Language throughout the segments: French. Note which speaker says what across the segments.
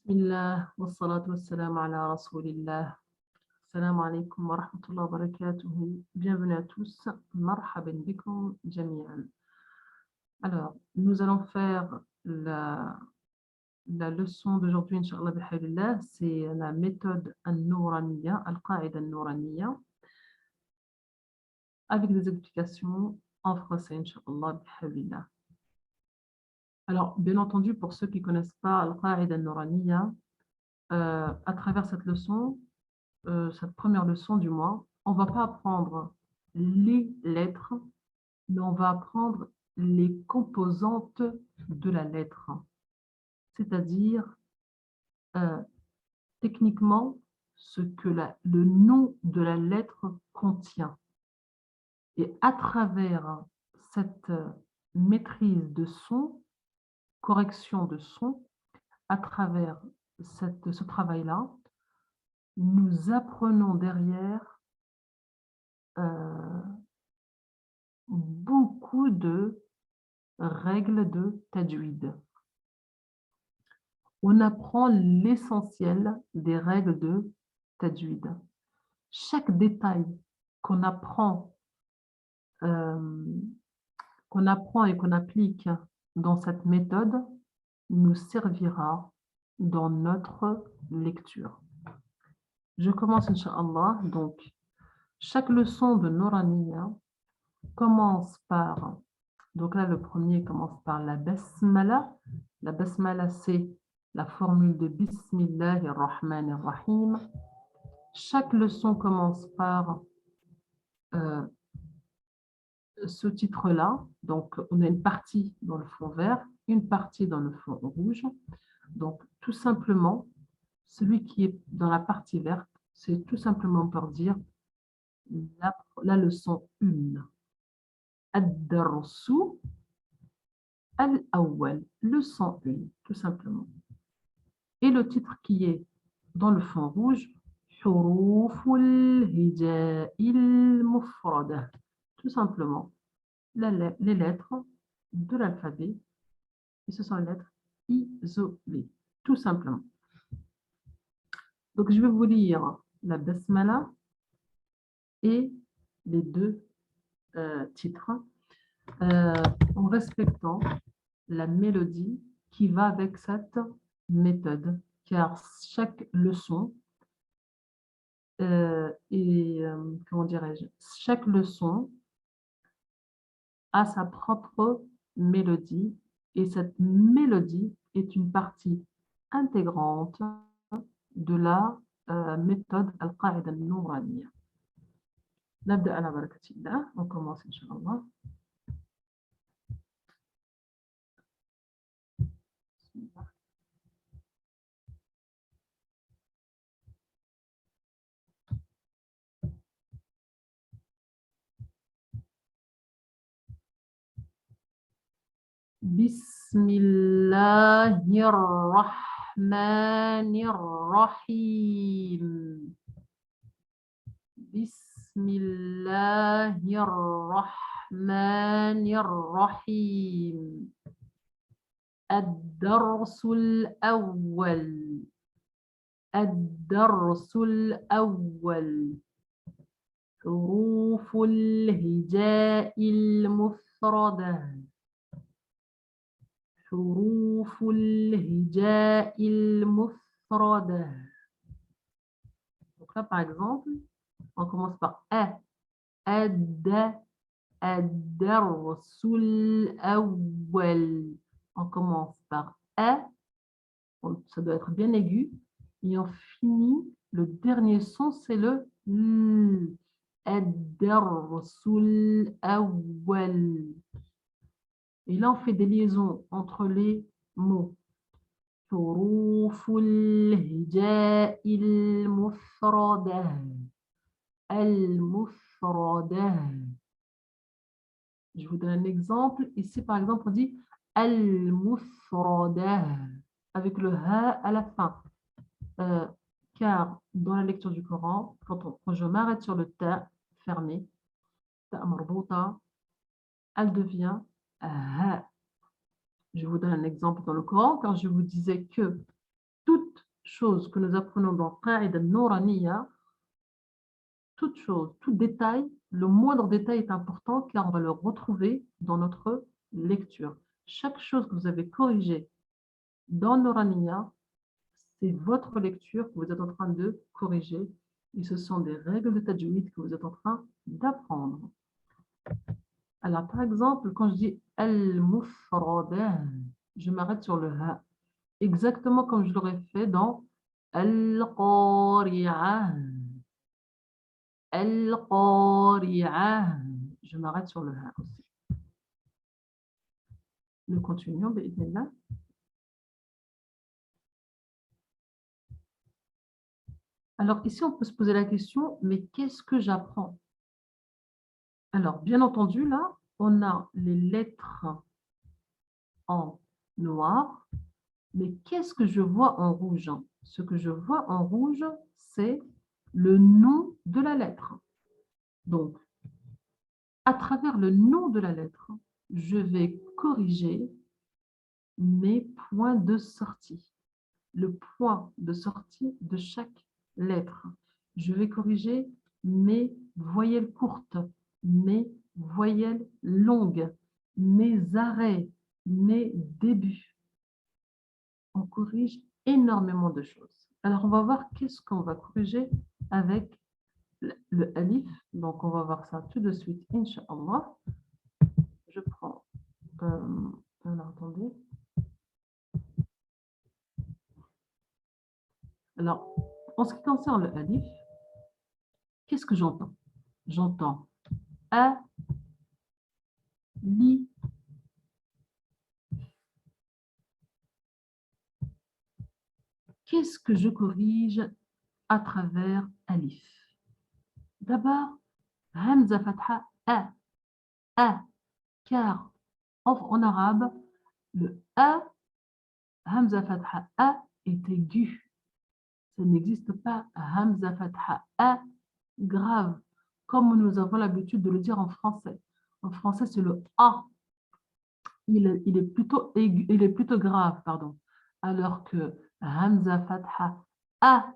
Speaker 1: Bismillah, wassalatu wassalamu ala rasoulillah. Assalamu alaikum wa rahmatullahi wa barakatuhu. Bienvenue à tous. Marhaban bikum jami'an. Alors, nous allons faire la leçon d'aujourd'hui, Inch'Allah bihablillah. C'est la méthode al-Nouraniya, al-Qa'ida al-Nouraniya, avec des explications en français, Inch'Allah bihablillah. Alors, bien entendu, pour ceux qui ne connaissent pas al-Qa'ida al-Nouraniya, à travers cette leçon, cette première leçon du mois, on ne va pas apprendre les lettres, mais on va apprendre les composantes de la lettre. C'est-à-dire, techniquement, ce que le nom de la lettre contient. Et à travers cette maîtrise de son, correction de son, à travers ce travail-là, nous apprenons derrière beaucoup de règles de tajwid. On apprend l'essentiel des règles de tajwid. Chaque détail qu'on apprend et qu'on applique dans cette méthode nous servira dans notre lecture. Je commence, Inch'Allah. Donc, chaque leçon de Nouraniya commence par, donc là, le premier commence par la basmala. La basmala, c'est la formule de Bismillahir Rahmanir Rahim. Chaque leçon commence par ce titre-là. Donc, on a une partie dans le fond vert, une partie dans le fond rouge. Donc, tout simplement, celui qui est dans la partie verte, c'est tout simplement pour dire la leçon 1. Ad-darsu al-awwal, leçon 1, tout simplement. Et le titre qui est dans le fond rouge, Huruful hija'il mufrada, tout simplement, les lettres de l'alphabet, et ce sont les lettres isolées, tout simplement. Donc, je vais vous lire la basmala et les deux titres en respectant la mélodie qui va avec cette méthode, car chaque leçon comment dirais-je, chaque leçon a sa propre mélodie et cette mélodie est une partie intégrante de la méthode Al-Qa'ida al-Nouraniya. Nabda ala barakatillah, on commence Inch'Allah. Bismillahirrahmanirrahim. Bismillahirrahmanirrahim. Ad-darsul awwal. Ad-darsul awwal. Huruful hija'il mufradah. حروف الهجاء المفردة. Donc là, par exemple, on commence par A. Ad-darsul awwal. On commence par A. Ça doit être bien aigu. Et on finit, le dernier son, c'est le L. Ad-darsul awwal. Et là, on fait des liaisons entre les mots. حروف الهجاء المفردة. المفردة. Je vous donne un exemple. Ici, par exemple, on dit al-mufrada avec le ha à la fin. Car dans la lecture du Coran, quand je m'arrête sur le ta fermé, ta marbouta, elle devient ha. Je vous donne un exemple dans le Coran, quand je vous disais que toutes chose que nous apprenons dans Qa'ida Nouraniya, toute chose, tout détail, le moindre détail est important car on va le retrouver dans notre lecture. Chaque chose que vous avez corrigée dans Nouraniya, c'est votre lecture que vous êtes en train de corriger et ce sont des règles de tajwid que vous êtes en train d'apprendre. Alors, par exemple, quand je dis al-mufradat, je m'arrête sur le ha, exactement comme je l'aurais fait dans al-qari'ah. Al-qari'ah. Je m'arrête sur le ha aussi. Nous continuons, bi'idhnillah. Alors, ici, on peut se poser la question, mais qu'est-ce que j'apprends? Alors, bien entendu, là, on a les lettres en noir, mais qu'est-ce que je vois en rouge? Ce que je vois en rouge, c'est le nom de la lettre. Donc, à travers le nom de la lettre, je vais corriger mes points de sortie. Le point de sortie de chaque lettre. Je vais corriger mes voyelles courtes, mes voyelles longues, mes arrêts, mes débuts. On corrige énormément de choses. Alors, on va voir qu'est-ce qu'on va corriger avec le alif. Donc, on va voir ça tout de suite, Inch'Allah. Je prends... alors, attendez. Alors, en ce qui concerne le alif, qu'est-ce que j'entends? J'entends a, li. Qu'est-ce que je corrige à travers alif? D'abord, hamza fatha a, car en arabe, le a, hamza fatha a est aigu. Ça n'existe pas hamza fatha a grave, comme nous avons l'habitude de le dire en français. En français, c'est le a. Il est plutôt aigu, il est plutôt grave, pardon. Alors que hamza fatha a,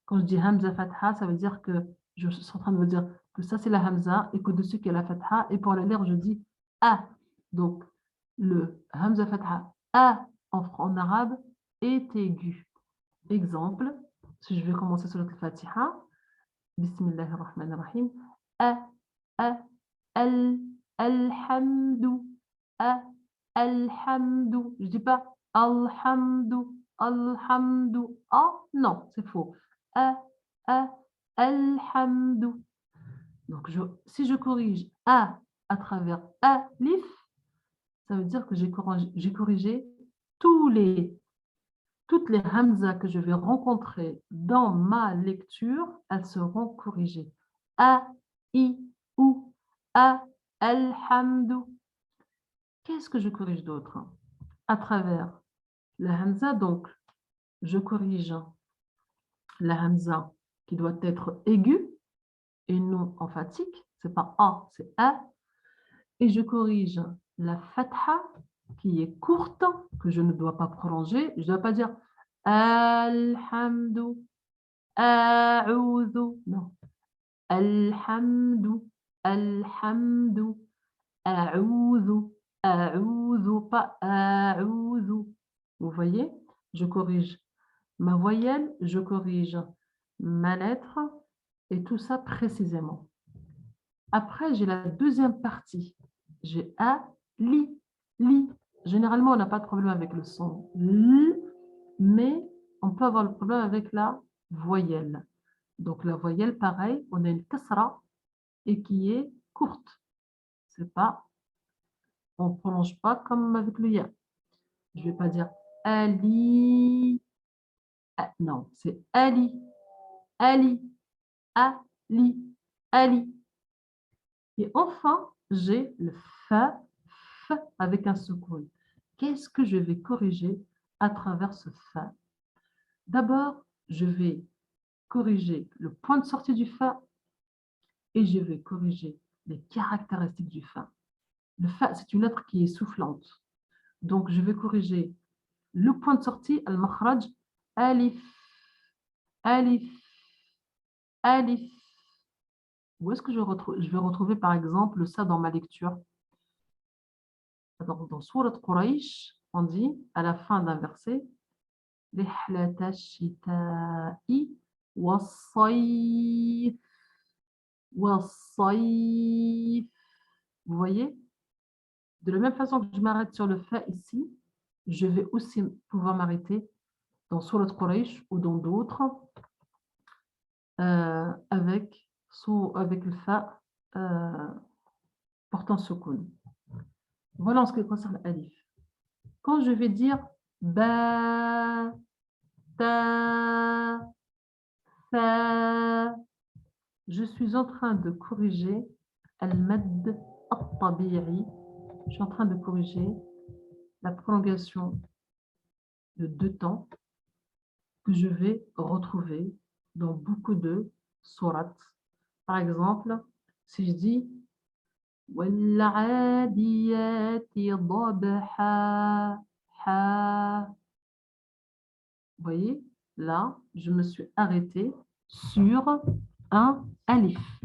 Speaker 1: quand je dis hamza fatha, ça veut dire que je suis en train de vous dire que ça c'est la hamza et qu'au-dessus qu'il y a la fatha, et pour la lire je dis a. Donc le hamza fatha a en arabe est aigu. Exemple, si je vais commencer sur le Fatiha, Bismillahirrahmanirrahim, a, al, alhamdu, a, alhamdu. Je ne dis pas alhamdu, alhamdu. Ah, non, c'est faux. A, alhamdu. Donc, si je corrige a à travers alif, ça veut dire que j'ai corrigé toutes les hamzas que je vais rencontrer dans ma lecture, elles seront corrigées. A, I, ou, A, alhamdu. Qu'est-ce que je corrige d'autre? À travers la hamza, donc, je corrige la hamza qui doit être aiguë et non emphatique. Ce n'est pas A, c'est A. Et je corrige la fatha qui est courte, que je ne dois pas prolonger. Je ne dois pas dire alhamdu, a'udhu. Non. Alhamdu, alhamdu, a'udhu, a'udhu, pas a'udhu. Vous voyez, je corrige ma voyelle, je corrige ma lettre et tout ça précisément. Après, j'ai la deuxième partie. J'ai a, li, li. Généralement, on n'a pas de problème avec le son l, mais on peut avoir le problème avec la voyelle. Donc, la voyelle, pareil, on a une kasra et qui est courte. C'est pas, on ne prolonge pas comme avec le ya. Je ne vais pas dire ali. Ah, non, c'est ali, ali, ali, ali. Et enfin, j'ai le fa, f avec un soukoun. Qu'est-ce que je vais corriger à travers ce fa? D'abord, je vais corriger le point de sortie du fa et je vais corriger les caractéristiques du fa. Le fa, c'est une lettre qui est soufflante. Donc, je vais corriger le point de sortie, al-makhraj, alif. alif, alif. Où est-ce que je vais retrouver par exemple ça dans ma lecture? Dans Sourate Quraysh, on dit à la fin d'un verset رحلة الشتاء والصيف والصيف. Vous voyez? De la même façon que je m'arrête sur le fa ici, je vais aussi pouvoir m'arrêter dans Sourate Quraysh ou dans d'autres avec le fa portant soukoun. Voilà en ce qui concerne alif. Quand je vais dire ba, ta, fa, je suis en train de corriger al-mad al-tabi'i. Je suis en train de corriger la prolongation de 2 temps que je vais retrouver dans beaucoup de sourates. Par exemple, si je dis وَالْعَادِيَاتِ ضَبْحًا, vous voyez, là, je me suis arrêtée sur un alif.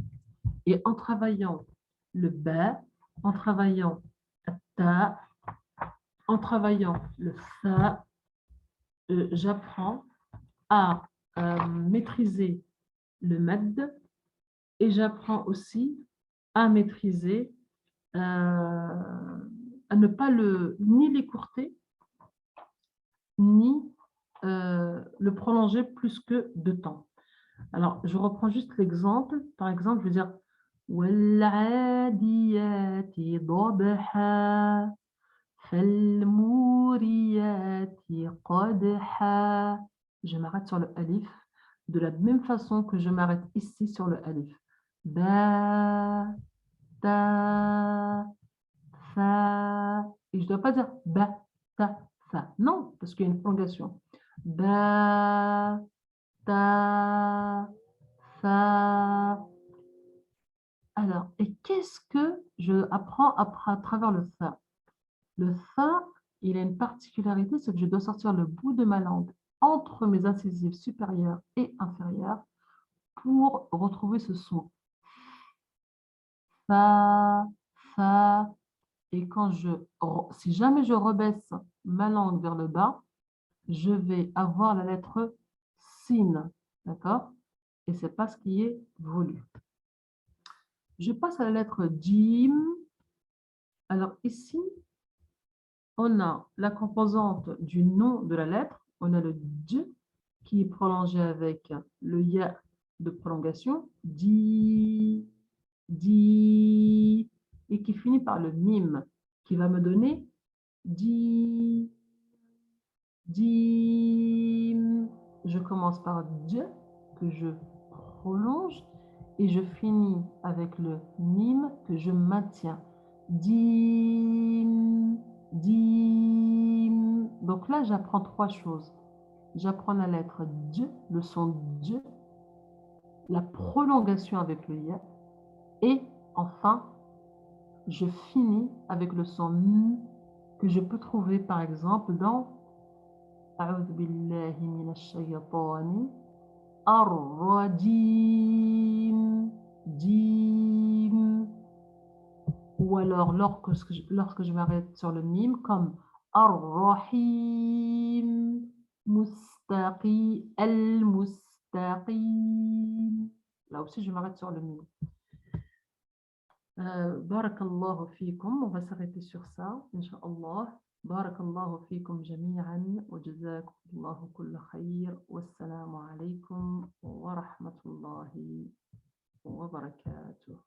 Speaker 1: Et en travaillant le ba, en travaillant le ta, en travaillant le fa, j'apprends à maîtriser le mad et j'apprends aussi à maîtriser, à ne pas ni l'écourter, ni le prolonger plus que 2 temps. Alors, je reprends juste l'exemple. Par exemple, je veux dire وَالْعَادِيَاتِ ضَبْحًا فَالْمُورِيَاتِ قَدْحًا. Je m'arrête sur le alif de la même façon que je m'arrête ici sur le alif. Ba, ta, fa. Et je ne dois pas dire ba, ta, fa. Non, parce qu'il y a une prolongation. Ba, ta, fa. Alors, et qu'est-ce que je apprends à travers le fa? Le fa, il a une particularité, c'est que je dois sortir le bout de ma langue entre mes incisives supérieures et inférieures pour retrouver ce son. Fa, fa. Et si jamais je rebaisse ma langue vers le bas, je vais avoir la lettre sin, d'accord? Et ce n'est pas ce qui est voulu. Je passe à la lettre jim. Alors ici, on a la composante du nom de la lettre. On a le j qui est prolongé avec le ya de prolongation, di, di, et qui finit par le mim, qui va me donner di, di. Je commence par j que je prolonge et je finis avec le mim que je maintiens. Dim, dim. Donc là, j'apprends 3 choses. J'apprends la lettre j, le son j, la prolongation avec le ya, et enfin, je finis avec le son m que je peux trouver par exemple dans أعوذ بالله من الشيطان الرجيم, jim. Ou alors lorsque je m'arrête sur le mime comme ar-rahim, mustaqi, al-mustaqim. Là aussi, je m'arrête sur le mime. Barakallahu fikum. On va s'arrêter sur ça, Inch'Allah. Barakallahu fikum jami'an wa jazakumullahu kulla khair. Wassalamu alaikum wa rahmatullahi wa barakatuh.